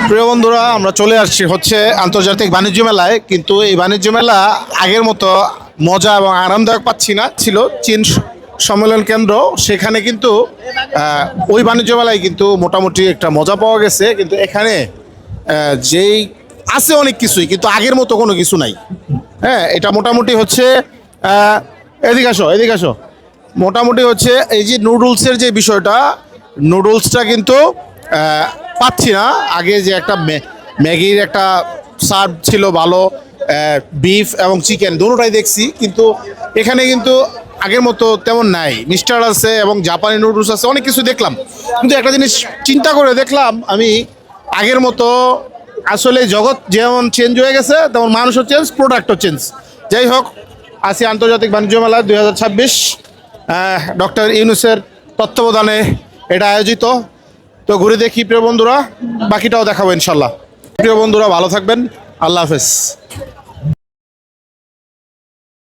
প্রিয় বন্ধুরা, আমরা চলে আসছি হচ্ছে আন্তর্জাতিক বাণিজ্য মেলায়, কিন্তু এই বাণিজ্য মেলা আগের মতো মজা এবং আরামদায়ক পাচ্ছি না। ছিল চীন সম্মেলন কেন্দ্র, সেখানে কিন্তু ওই বাণিজ্য মেলায় কিন্তু মোটামুটি একটা মজা পাওয়া গেছে, কিন্তু এখানে যেই আছে অনেক কিছুই, কিন্তু আগের মতো কোনো কিছু নাই। হ্যাঁ, এটা মোটামুটি হচ্ছে এদিকে আসো, এদিকে আসো। মোটামুটি হচ্ছে এই যে নুডলসের যে বিষয়টা, নুডলসটা কিন্তু পাচ্ছি না। আগে যে একটা ম্যাগির একটা সার্ভ ছিল ভালো, বিফ এবং চিকেন দুটোটাই দেখছি, কিন্তু এখানে কিন্তু আগের মতো তেমন নাই। মিস্টার আছে এবং জাপানি নুডলস আছে, অনেক কিছু দেখলাম, কিন্তু একটা জিনিস চিন্তা করে দেখলাম আমি, আগের মতো আসলে জগৎ যেমন চেঞ্জ হয়ে গেছে তেমন মানুষও চেঞ্জ, প্রোডাক্টও চেঞ্জ। যাই হোক, আসি আন্তর্জাতিক বাণিজ্য মেলা 2026, ডক্টর ইউনূসের তত্ত্বাবধানে এটা আয়োজিত। তো ঘুরে দেখি প্রিয় বন্ধুরা, বাকিটাও দেখাবো ইনশাল্লাহ। প্রিয় বন্ধুরা, ভালো থাকবেন, আল্লাহ হাফেজ।